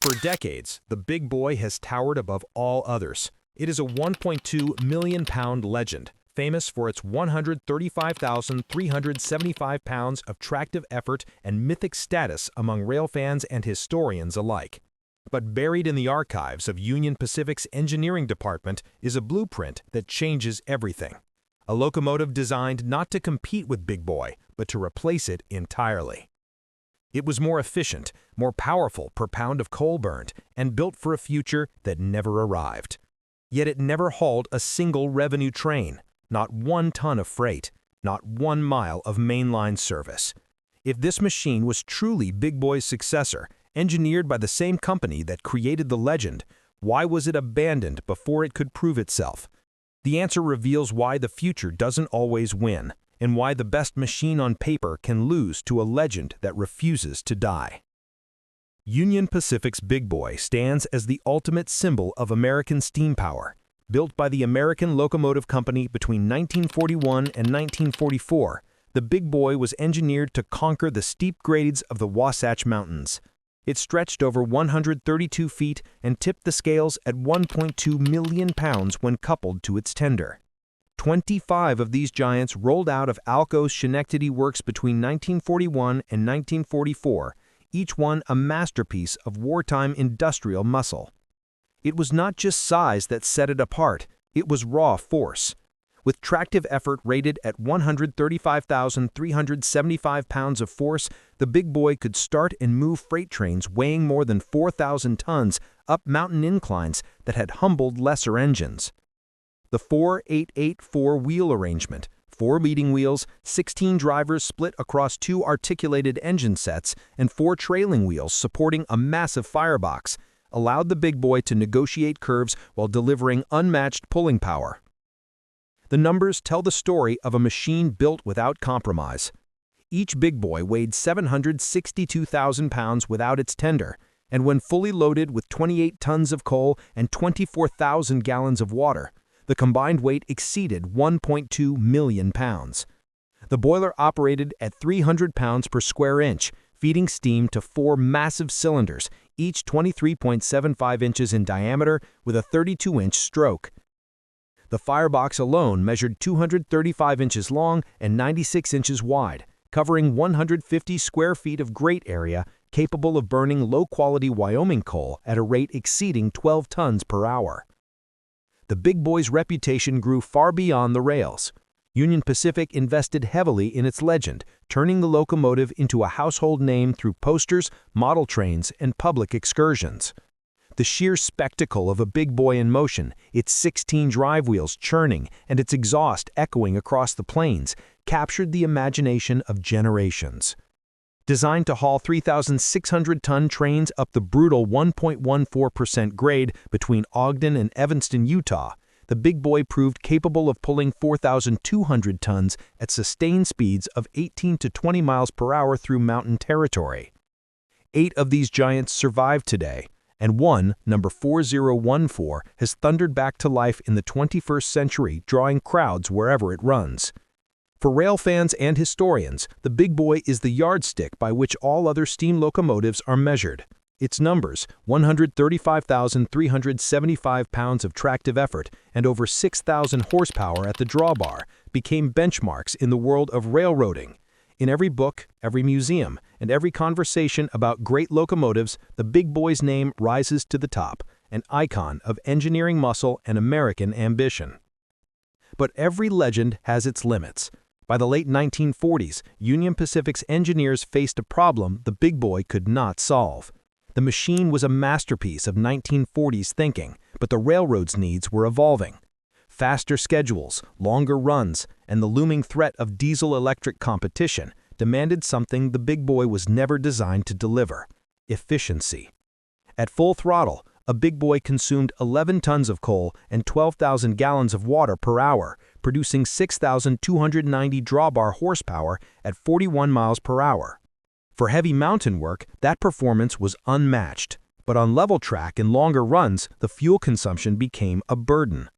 For decades, the Big Boy has towered above all others. It is a 1.2 million pound legend, famous for its 135,375 pounds of tractive effort and mythic status among rail fans and historians alike. But buried in the archives of Union Pacific's engineering department is a blueprint that changes everything. A locomotive designed not to compete with Big Boy, but to replace it entirely. It was more efficient, more powerful per pound of coal burned, and built for a future that never arrived. Yet it never hauled a single revenue train, not 1 ton of freight, not 1 mile of mainline service. If this machine was truly Big Boy's successor, engineered by the same company that created the legend, why was it abandoned before it could prove itself? The answer reveals why the future doesn't always win, and why the best machine on paper can lose to a legend that refuses to die. Union Pacific's Big Boy stands as the ultimate symbol of American steam power. Built by the American Locomotive Company between 1941 and 1944, the Big Boy was engineered to conquer the steep grades of the Wasatch Mountains. It stretched over 132 feet and tipped the scales at 1.2 million pounds when coupled to its tender. 25 of these giants rolled out of Alco's Schenectady Works between 1941 and 1944, each one a masterpiece of wartime industrial muscle. It was not just size that set it apart, it was raw force. With tractive effort rated at 135,375 pounds of force, the Big Boy could start and move freight trains weighing more than 4,000 tons up mountain inclines that had humbled lesser engines. The 4-8-8-4 wheel arrangement, 4 leading wheels, 16 drivers split across 2 articulated engine sets, and 4 trailing wheels supporting a massive firebox, allowed the Big Boy to negotiate curves while delivering unmatched pulling power. The numbers tell the story of a machine built without compromise. Each Big Boy weighed 762,000 pounds without its tender, and when fully loaded with 28 tons of coal and 24,000 gallons of water, the combined weight exceeded 1.2 million pounds. The boiler operated at 300 pounds per square inch, feeding steam to 4 massive cylinders, each 23.75 inches in diameter with a 32-inch stroke. The firebox alone measured 235 inches long and 96 inches wide, covering 150 square feet of grate area capable of burning low-quality Wyoming coal at a rate exceeding 12 tons per hour. The Big Boy's reputation grew far beyond the rails. Union Pacific invested heavily in its legend, turning the locomotive into a household name through posters, model trains, and public excursions. The sheer spectacle of a Big Boy in motion, its 16 drive wheels churning and its exhaust echoing across the plains, captured the imagination of generations. Designed to haul 3,600-ton trains up the brutal 1.14% grade between Ogden and Evanston, Utah, the Big Boy proved capable of pulling 4,200 tons at sustained speeds of 18 to 20 miles per hour through mountain territory. 8 of these giants survive today, and one, number 4014, has thundered back to life in the 21st century, drawing crowds wherever it runs. For rail fans and historians, the Big Boy is the yardstick by which all other steam locomotives are measured. Its numbers, 135,375 pounds of tractive effort and over 6,000 horsepower at the drawbar, became benchmarks in the world of railroading. In every book, every museum, and every conversation about great locomotives, the Big Boy's name rises to the top, an icon of engineering muscle and American ambition. But every legend has its limits. By the late 1940s, Union Pacific's engineers faced a problem the Big Boy could not solve. The machine was a masterpiece of 1940s thinking, but the railroad's needs were evolving. Faster schedules, longer runs, and the looming threat of diesel-electric competition demanded something the Big Boy was never designed to deliver: efficiency. At full throttle, a Big Boy consumed 11 tons of coal and 12,000 gallons of water per hour, producing 6,290 drawbar horsepower at 41 miles per hour. For heavy mountain work, that performance was unmatched, but on level track and longer runs, the fuel consumption became a burden.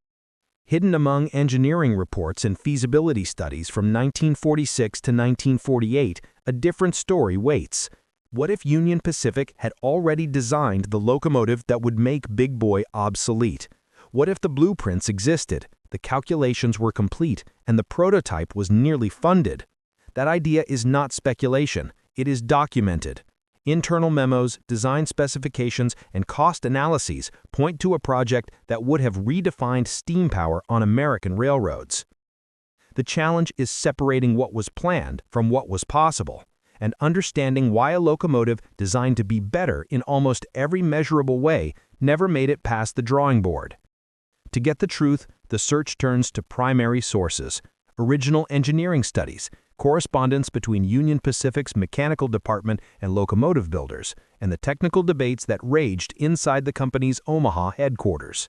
Hidden among engineering reports and feasibility studies from 1946 to 1948, a different story waits. What if Union Pacific had already designed the locomotive that would make Big Boy obsolete? What if the blueprints existed, the calculations were complete, and the prototype was nearly funded? That idea is not speculation, it is documented. Internal memos, design specifications, and cost analyses point to a project that would have redefined steam power on American railroads. The challenge is separating what was planned from what was possible, and understanding why a locomotive designed to be better in almost every measurable way never made it past the drawing board. To get the truth, the search turns to primary sources, original engineering studies, correspondence between Union Pacific's mechanical department and locomotive builders, and the technical debates that raged inside the company's Omaha headquarters.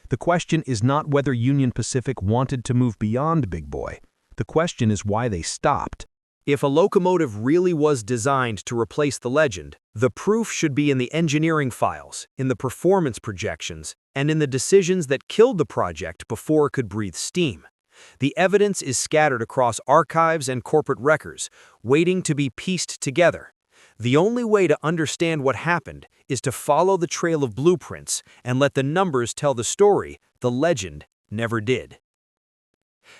The question is not whether Union Pacific wanted to move beyond Big Boy. The question is why they stopped. If a locomotive really was designed to replace the legend, the proof should be in the engineering files, in the performance projections, and in the decisions that killed the project before it could breathe steam. The evidence is scattered across archives and corporate records, waiting to be pieced together. The only way to understand what happened is to follow the trail of blueprints and let the numbers tell the story the legend never did.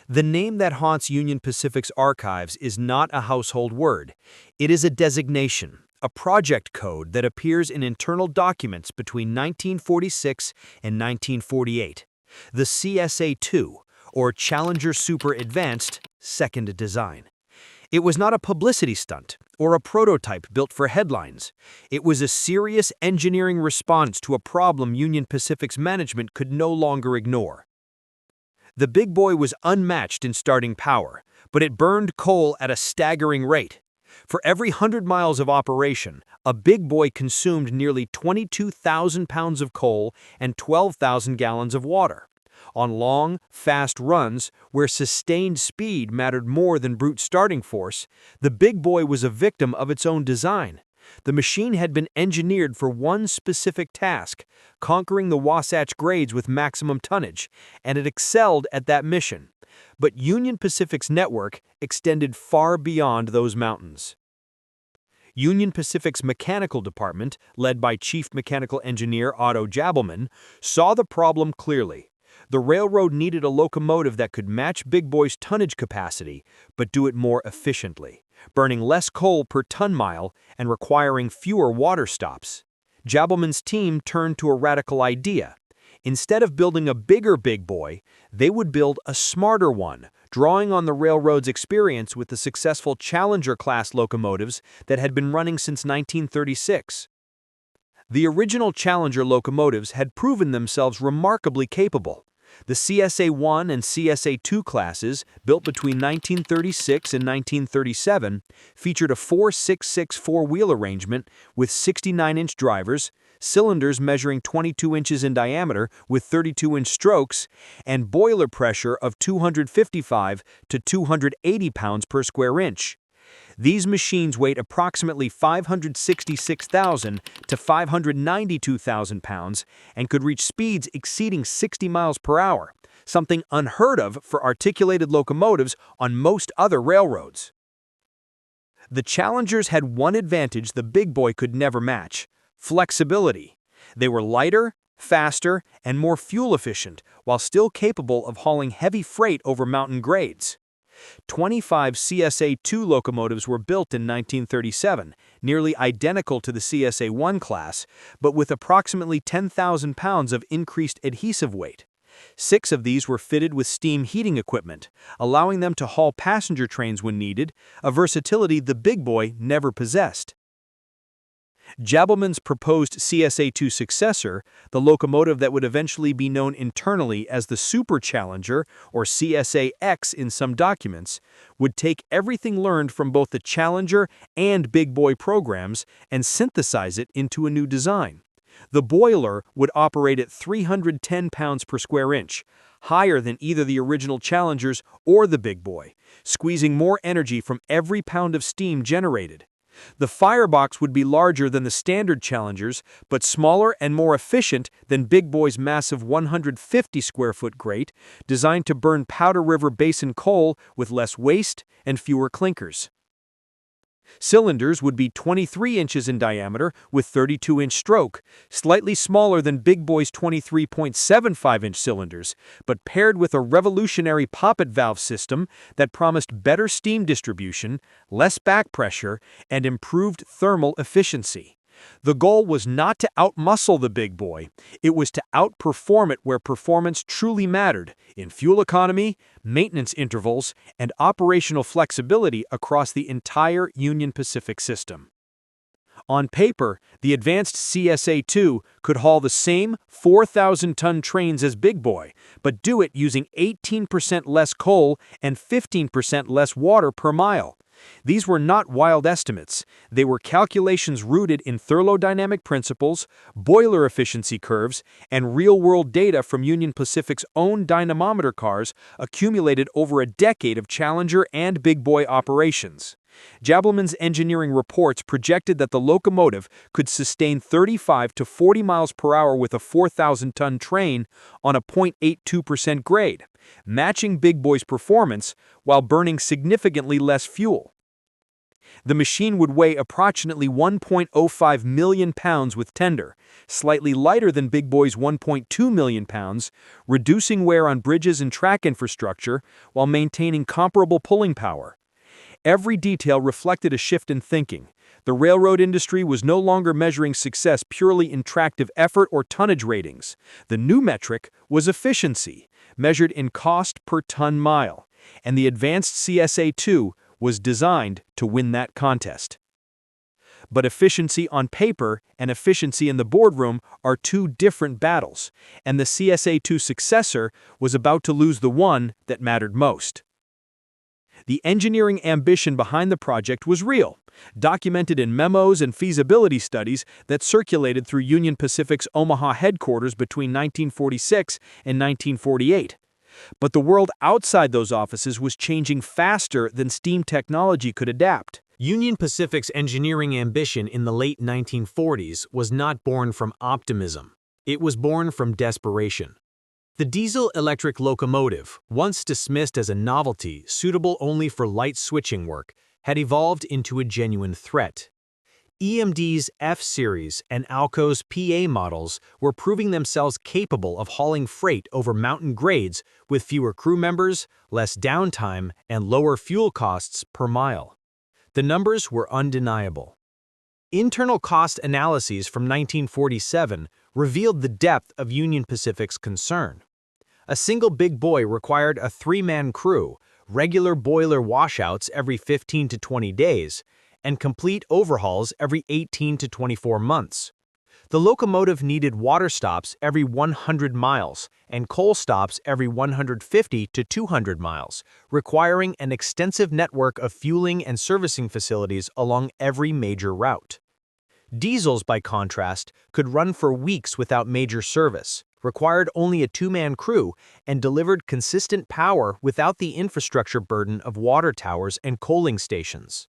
The name that haunts Union Pacific's archives is not a household word. It is a designation, a project code that appears in internal documents between 1946 and 1948. The CSA-2, or Challenger Super Advanced, Second Design. It was not a publicity stunt or a prototype built for headlines. It was a serious engineering response to a problem Union Pacific's management could no longer ignore. The Big Boy was unmatched in starting power, but it burned coal at a staggering rate. For every 100 miles of operation, a Big Boy consumed nearly 22,000 pounds of coal and 12,000 gallons of water. On long, fast runs, where sustained speed mattered more than brute starting force, the Big Boy was a victim of its own design. The machine had been engineered for one specific task, conquering the Wasatch grades with maximum tonnage, and it excelled at that mission. But Union Pacific's network extended far beyond those mountains. Union Pacific's mechanical department, led by Chief Mechanical Engineer Otto Jabelman, saw the problem clearly. The railroad needed a locomotive that could match Big Boy's tonnage capacity, but do it more efficiently, burning less coal per ton-mile and requiring fewer water stops. Jabelman's team turned to a radical idea. Instead of building a bigger Big Boy, they would build a smarter one, drawing on the railroad's experience with the successful Challenger-class locomotives that had been running since 1936. The original Challenger locomotives had proven themselves remarkably capable. The CSA-1 and CSA-2 classes, built between 1936 and 1937, featured a 4-6-6 four-wheel arrangement with 69-inch drivers, cylinders measuring 22 inches in diameter with 32-inch strokes, and boiler pressure of 255 to 280 pounds per square inch. These machines weighed approximately 566,000 to 592,000 pounds and could reach speeds exceeding 60 miles per hour, something unheard of for articulated locomotives on most other railroads. The Challengers had one advantage the Big Boy could never match: flexibility. They were lighter, faster, and more fuel efficient, while still capable of hauling heavy freight over mountain grades. 25 CSA-2 locomotives were built in 1937, nearly identical to the CSA-1 class, but with approximately 10,000 pounds of increased adhesive weight. 6 of these were fitted with steam heating equipment, allowing them to haul passenger trains when needed, a versatility the Big Boy never possessed. Jabelman's proposed CSA-2 successor, the locomotive that would eventually be known internally as the Super Challenger, or CSA-X in some documents, would take everything learned from both the Challenger and Big Boy programs and synthesize it into a new design. The boiler would operate at 310 pounds per square inch, higher than either the original Challengers or the Big Boy, squeezing more energy from every pound of steam generated. The firebox would be larger than the standard Challengers, but smaller and more efficient than Big Boy's massive 150-square-foot grate, designed to burn Powder River Basin coal with less waste and fewer clinkers. Cylinders would be 23 inches in diameter with 32-inch stroke, slightly smaller than Big Boy's 23.75-inch cylinders, but paired with a revolutionary poppet valve system that promised better steam distribution, less back pressure, and improved thermal efficiency. The goal was not to outmuscle the Big Boy, it was to outperform it where performance truly mattered, in fuel economy, maintenance intervals, and operational flexibility across the entire Union Pacific system. On paper, the advanced CSA-2 could haul the same 4,000-ton trains as Big Boy, but do it using 18% less coal and 15% less water per mile. These were not wild estimates. They were calculations rooted in thermodynamic principles, boiler efficiency curves, and real-world data from Union Pacific's own dynamometer cars accumulated over a decade of Challenger and Big Boy operations. Jabelman's engineering reports projected that the locomotive could sustain 35 to 40 miles per hour with a 4,000-ton train on a 0.82% grade, matching Big Boy's performance while burning significantly less fuel. The machine would weigh approximately 1.05 million pounds with tender, slightly lighter than Big Boy's 1.2 million pounds, reducing wear on bridges and track infrastructure while maintaining comparable pulling power. Every detail reflected a shift in thinking. The railroad industry was no longer measuring success purely in tractive effort or tonnage ratings. The new metric was efficiency, measured in cost per ton mile, and the advanced CSA-2 was designed to win that contest. But efficiency on paper and efficiency in the boardroom are two different battles, and the CSA-2 successor was about to lose the one that mattered most. The engineering ambition behind the project was real, documented in memos and feasibility studies that circulated through Union Pacific's Omaha headquarters between 1946 and 1948. But the world outside those offices was changing faster than steam technology could adapt. Union Pacific's engineering ambition in the late 1940s was not born from optimism. It was born from desperation. The diesel-electric locomotive, once dismissed as a novelty suitable only for light switching work, had evolved into a genuine threat. EMD's F-Series and Alco's PA models were proving themselves capable of hauling freight over mountain grades with fewer crew members, less downtime, and lower fuel costs per mile. The numbers were undeniable. Internal cost analyses from 1947 revealed the depth of Union Pacific's concern. A single Big Boy required a 3-man crew, regular boiler washouts every 15 to 20 days, and complete overhauls every 18 to 24 months. The locomotive needed water stops every 100 miles and coal stops every 150 to 200 miles, requiring an extensive network of fueling and servicing facilities along every major route. Diesels, by contrast, could run for weeks without major service, required only a 2-man crew, and delivered consistent power without the infrastructure burden of water towers and coaling stations.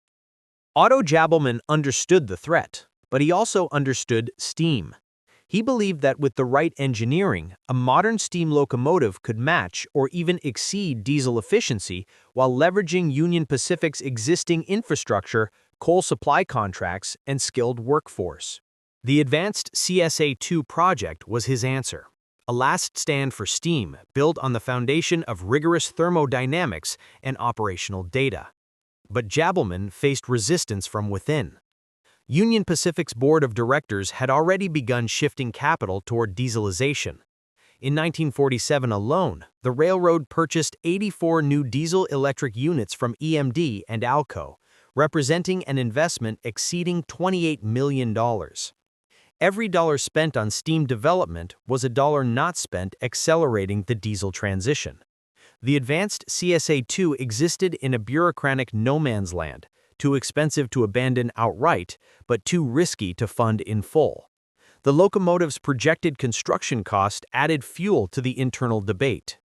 Otto Jabelman understood the threat, but he also understood steam. He believed that with the right engineering, a modern steam locomotive could match or even exceed diesel efficiency while leveraging Union Pacific's existing infrastructure, coal supply contracts, and skilled workforce. The advanced CSA-2 project was his answer, a last stand for steam built on the foundation of rigorous thermodynamics and operational data. But Jabelman faced resistance from within. Union Pacific's board of directors had already begun shifting capital toward dieselization. In 1947 alone, the railroad purchased 84 new diesel-electric units from EMD and Alco, representing an investment exceeding $28 million. Every dollar spent on steam development was a dollar not spent accelerating the diesel transition. The advanced CSA-2 existed in a bureaucratic no-man's land, too expensive to abandon outright, but too risky to fund in full. The locomotive's projected construction cost added fuel to the internal debate.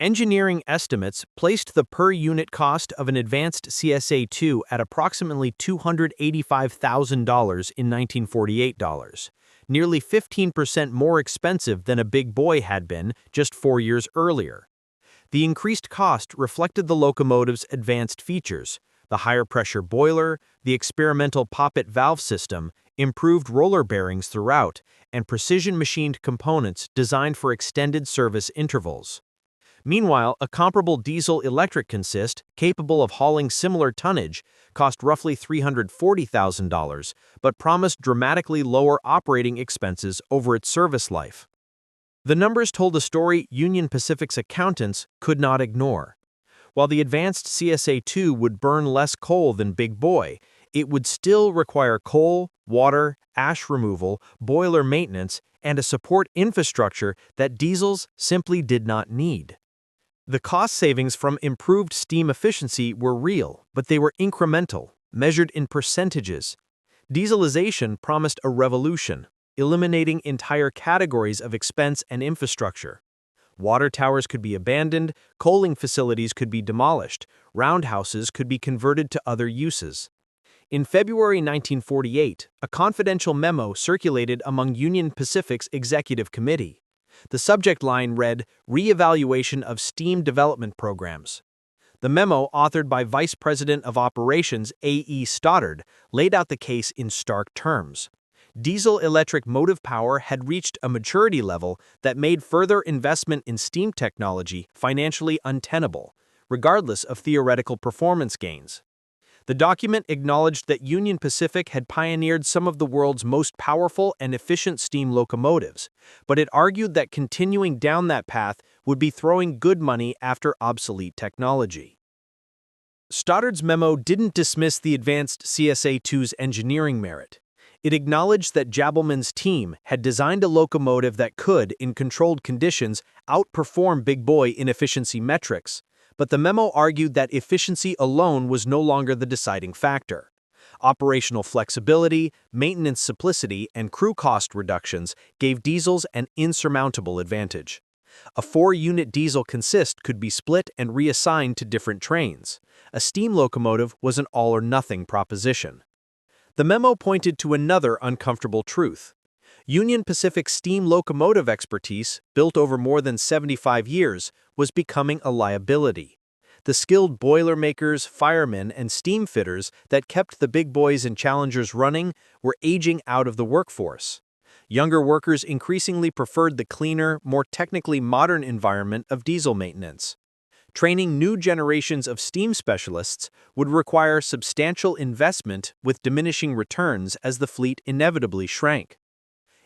Engineering estimates placed the per-unit cost of an advanced CSA-2 at approximately $285,000 in 1948 dollars, nearly 15% more expensive than a Big Boy had been just 4 years earlier. The increased cost reflected the locomotive's advanced features, The higher-pressure boiler, the experimental poppet valve system, improved roller bearings throughout, and precision-machined components designed for extended service intervals. Meanwhile, a comparable diesel-electric consist, capable of hauling similar tonnage, cost roughly $340,000, but promised dramatically lower operating expenses over its service life. The numbers told a story Union Pacific's accountants could not ignore. While the advanced CSA-2 would burn less coal than Big Boy, it would still require coal, water, ash removal, boiler maintenance, and a support infrastructure that diesels simply did not need. The cost savings from improved steam efficiency were real, but they were incremental, measured in percentages. Dieselization promised a revolution, eliminating entire categories of expense and infrastructure. Water towers could be abandoned, coaling facilities could be demolished, roundhouses could be converted to other uses. In February 1948, a confidential memo circulated among Union Pacific's executive committee. The subject line read, "Reevaluation of Steam Development Programs." The memo, authored by Vice President of Operations A.E. Stoddard, laid out the case in stark terms. Diesel-electric motive power had reached a maturity level that made further investment in steam technology financially untenable, regardless of theoretical performance gains. The document acknowledged that Union Pacific had pioneered some of the world's most powerful and efficient steam locomotives, but it argued that continuing down that path would be throwing good money after obsolete technology. Stoddard's memo didn't dismiss the advanced CSA-2's engineering merit. It acknowledged that Jabelman's team had designed a locomotive that could, in controlled conditions, outperform Big Boy in efficiency metrics, but the memo argued that efficiency alone was no longer the deciding factor. Operational flexibility, maintenance simplicity, and crew cost reductions gave diesels an insurmountable advantage. A 4-unit diesel consist could be split and reassigned to different trains. A steam locomotive was an all-or-nothing proposition. The memo pointed to another uncomfortable truth. Union Pacific's steam locomotive expertise, built over more than 75 years, was becoming a liability. The skilled boilermakers, firemen, and steam fitters that kept the Big Boys and Challengers running were aging out of the workforce. Younger workers increasingly preferred the cleaner, more technically modern environment of diesel maintenance. Training new generations of steam specialists would require substantial investment with diminishing returns as the fleet inevitably shrank.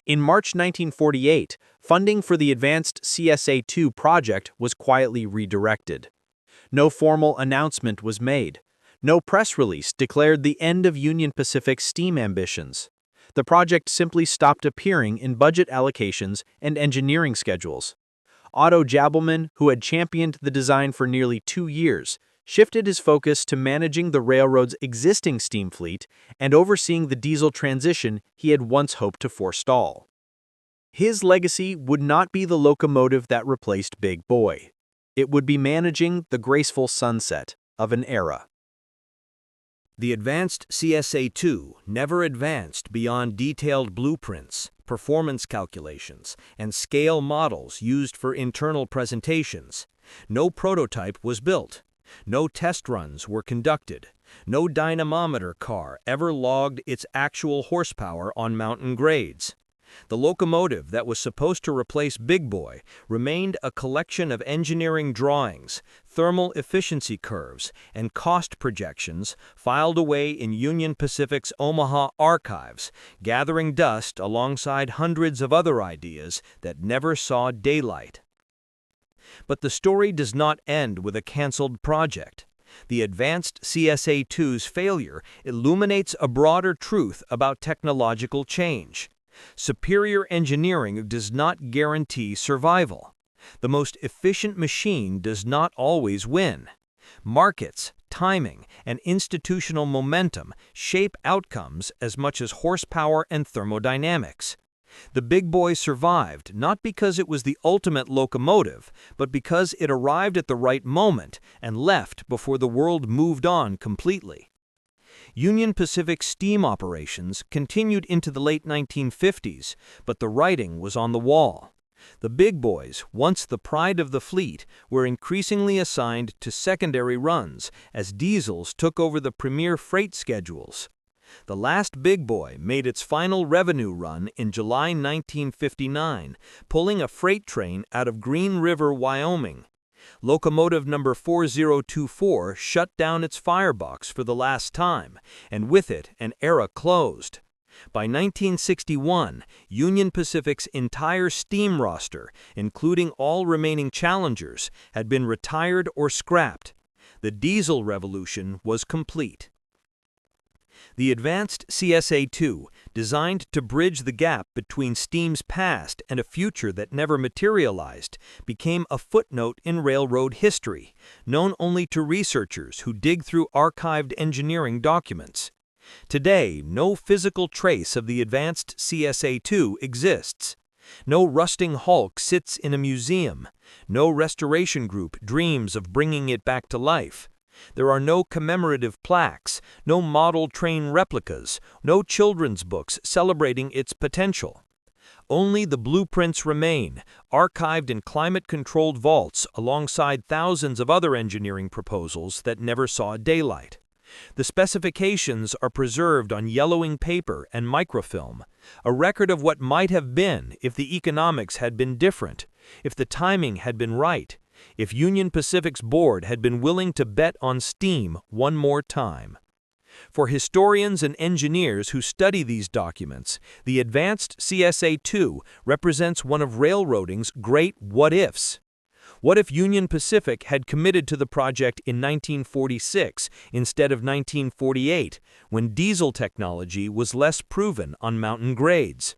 In March 1948, funding for the advanced CSA-2 project was quietly redirected. No formal announcement was made. No press release declared the end of Union Pacific's steam ambitions. The project simply stopped appearing in budget allocations and engineering schedules. Otto Jabelman, who had championed the design for nearly 2 years, shifted his focus to managing the railroad's existing steam fleet and overseeing the diesel transition he had once hoped to forestall. His legacy would not be the locomotive that replaced Big Boy. It would be managing the graceful sunset of an era. The advanced CSA-2 never advanced beyond detailed blueprints, performance calculations, and scale models used for internal presentations. No prototype was built. No test runs were conducted. No dynamometer car ever logged its actual horsepower on mountain grades. The locomotive that was supposed to replace Big Boy remained a collection of engineering drawings, thermal efficiency curves, and cost projections filed away in Union Pacific's Omaha archives, gathering dust alongside hundreds of other ideas that never saw daylight. But the story does not end with a canceled project. The advanced CSA-2's failure illuminates a broader truth about technological change. Superior engineering does not guarantee survival. The most efficient machine does not always win. Markets, timing, and institutional momentum shape outcomes as much as horsepower and thermodynamics. The Big Boy survived not because it was the ultimate locomotive, but because it arrived at the right moment and left before the world moved on completely. Union Pacific steam operations continued into the late 1950s, but the writing was on the wall. The big boys, once the pride of the fleet, were increasingly assigned to secondary runs as diesels took over the premier freight schedules. The last big boy made its final revenue run in July 1959, pulling a freight train out of Green River, Wyoming. Locomotive number 4024 shut down its firebox for the last time, and with it, an era closed. By 1961, Union Pacific's entire steam roster, including all remaining Challengers, had been retired or scrapped. The diesel revolution was complete. The advanced CSA-2, designed to bridge the gap between steam's past and a future that never materialized, became a footnote in railroad history, known only to researchers who dig through archived engineering documents. Today, no physical trace of the advanced CSA-2 exists. No rusting hulk sits in a museum. No restoration group dreams of bringing it back to life. There are no commemorative plaques, no model train replicas, no children's books celebrating its potential. Only the blueprints remain, archived in climate-controlled vaults alongside thousands of other engineering proposals that never saw daylight. The specifications are preserved on yellowing paper and microfilm, a record of what might have been if the economics had been different, if the timing had been right, if Union Pacific's board had been willing to bet on steam one more time. For historians and engineers who study these documents, the advanced CSA-2 represents one of railroading's great what-ifs. What if Union Pacific had committed to the project in 1946 instead of 1948, when diesel technology was less proven on mountain grades?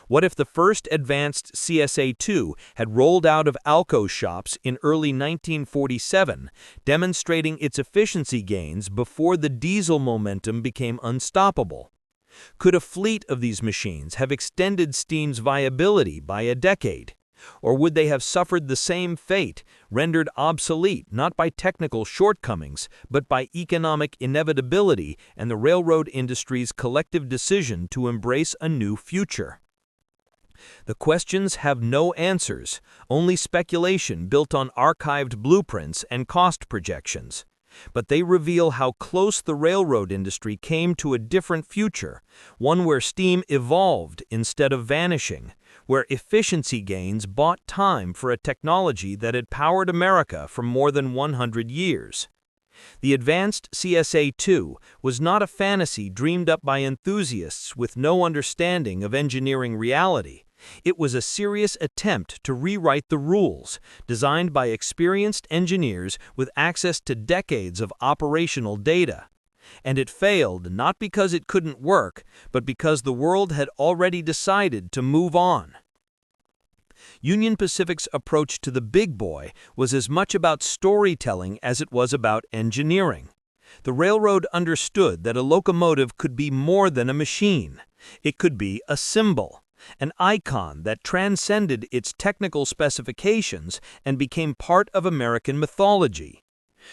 What if the first advanced CSA-2 had rolled out of Alco shops in early 1947, demonstrating its efficiency gains before the diesel momentum became unstoppable? Could a fleet of these machines have extended steam's viability by a decade? Or would they have suffered the same fate, rendered obsolete not by technical shortcomings, but by economic inevitability and the railroad industry's collective decision to embrace a new future? The questions have no answers, only speculation built on archived blueprints and cost projections. But they reveal how close the railroad industry came to a different future, one where steam evolved instead of vanishing, where efficiency gains bought time for a technology that had powered America for more than 100 years. The advanced CSA-2 was not a fantasy dreamed up by enthusiasts with no understanding of engineering reality. It was a serious attempt to rewrite the rules, designed by experienced engineers with access to decades of operational data. And it failed not because it couldn't work, but because the world had already decided to move on. Union Pacific's approach to the big boy was as much about storytelling as it was about engineering. The railroad understood that a locomotive could be more than a machine. It could be a symbol, an icon that transcended its technical specifications and became part of American mythology.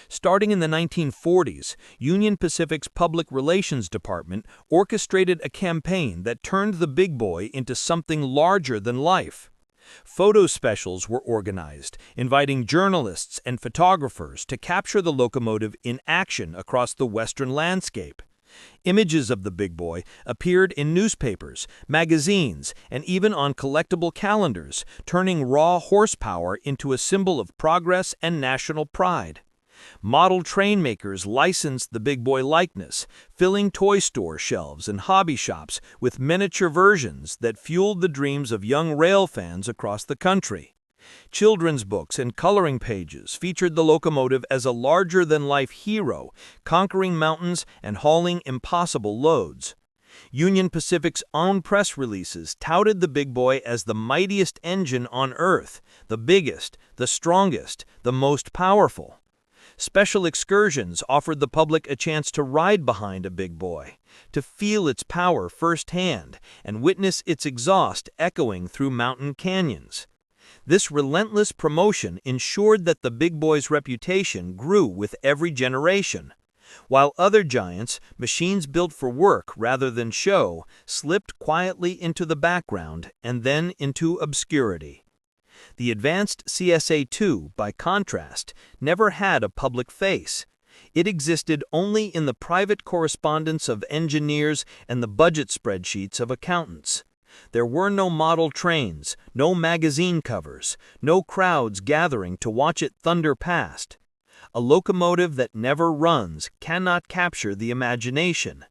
Starting in the 1940s, Union Pacific's Public Relations Department orchestrated a campaign that turned the big boy into something larger than life. Photo specials were organized, inviting journalists and photographers to capture the locomotive in action across the western landscape. Images of the big boy appeared in newspapers, magazines, and even on collectible calendars, turning raw horsepower into a symbol of progress and national pride. Model train makers licensed the big boy likeness, filling toy store shelves and hobby shops with miniature versions that fueled the dreams of young rail fans across the country. Children's books and coloring pages featured the locomotive as a larger-than-life hero, conquering mountains and hauling impossible loads. Union Pacific's own press releases touted the big boy as the mightiest engine on Earth, the biggest, the strongest, the most powerful. Special excursions offered the public a chance to ride behind a big boy, to feel its power firsthand, and witness its exhaust echoing through mountain canyons. This relentless promotion ensured that the big boy's reputation grew with every generation, while other giants, machines built for work rather than show, slipped quietly into the background and then into obscurity. The advanced CSA-2, by contrast, never had a public face. It existed only in the private correspondence of engineers and the budget spreadsheets of accountants. There were no model trains, no magazine covers, no crowds gathering to watch it thunder past. A locomotive that never runs cannot capture the imagination,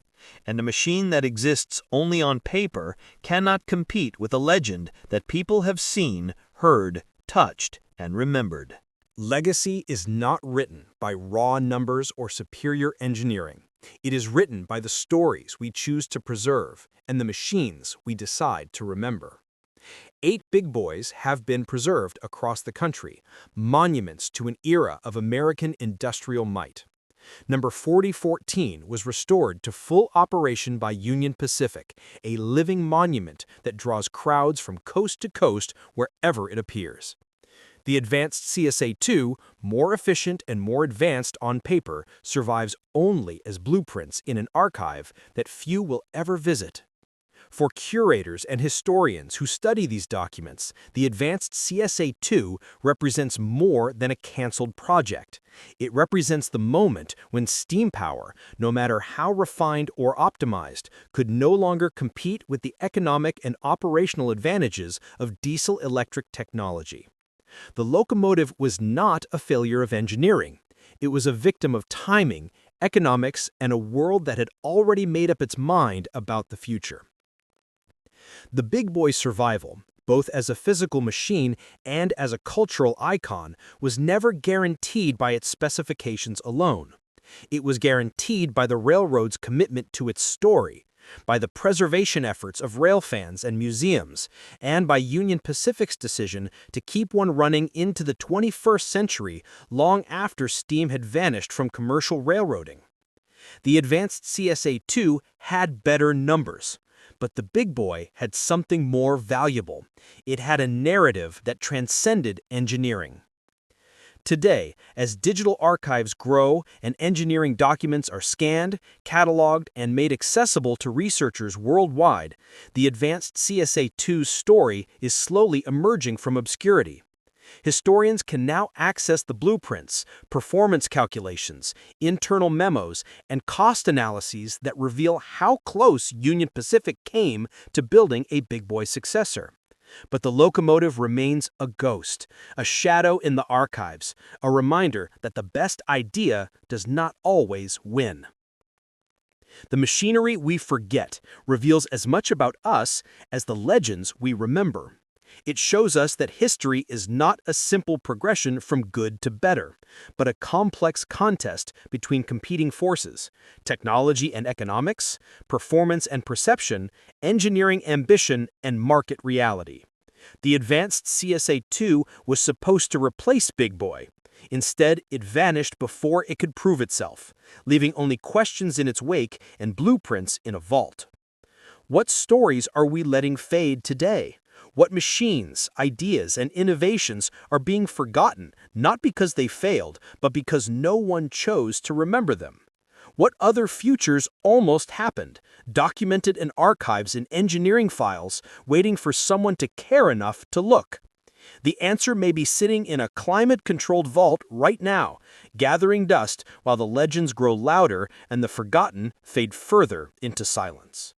and a machine that exists only on paper cannot compete with a legend that people have seen, heard, touched, and remembered. Legacy is not written by raw numbers or superior engineering. It is written by the stories we choose to preserve and the machines we decide to remember. 8 big boys have been preserved across the country, monuments to an era of American industrial might. Number 4014 was restored to full operation by Union Pacific, a living monument that draws crowds from coast to coast wherever it appears. The advanced CSA-2, more efficient and more advanced on paper, survives only as blueprints in an archive that few will ever visit. For curators and historians who study these documents, the advanced CSA-2 represents more than a canceled project. It represents the moment when steam power, no matter how refined or optimized, could no longer compete with the economic and operational advantages of diesel-electric technology. The locomotive was not a failure of engineering. It was a victim of timing, economics, and a world that had already made up its mind about the future. The big boy's survival, both as a physical machine and as a cultural icon, was never guaranteed by its specifications alone. It was guaranteed by the railroad's commitment to its story, by the preservation efforts of railfans and museums, and by Union Pacific's decision to keep one running into the 21st century long after steam had vanished from commercial railroading. The advanced CSA-2 had better numbers, but the big boy had something more valuable. It had a narrative that transcended engineering. Today, as digital archives grow and engineering documents are scanned, cataloged, and made accessible to researchers worldwide, the advanced CSA-2's story is slowly emerging from obscurity. Historians can now access the blueprints, performance calculations, internal memos, and cost analyses that reveal how close Union Pacific came to building a big boy successor. But the locomotive remains a ghost, a shadow in the archives, a reminder that the best idea does not always win. The machinery we forget reveals as much about us as the legends we remember. It shows us that history is not a simple progression from good to better, but a complex contest between competing forces: technology and economics, performance and perception, engineering ambition, and market reality. The advanced CSA-2 was supposed to replace Big Boy. Instead, it vanished before it could prove itself, leaving only questions in its wake and blueprints in a vault. What stories are we letting fade today? What machines, ideas, and innovations are being forgotten, not because they failed, but because no one chose to remember them? What other futures almost happened, documented in archives and engineering files, waiting for someone to care enough to look? The answer may be sitting in a climate-controlled vault right now, gathering dust while the legends grow louder and the forgotten fade further into silence.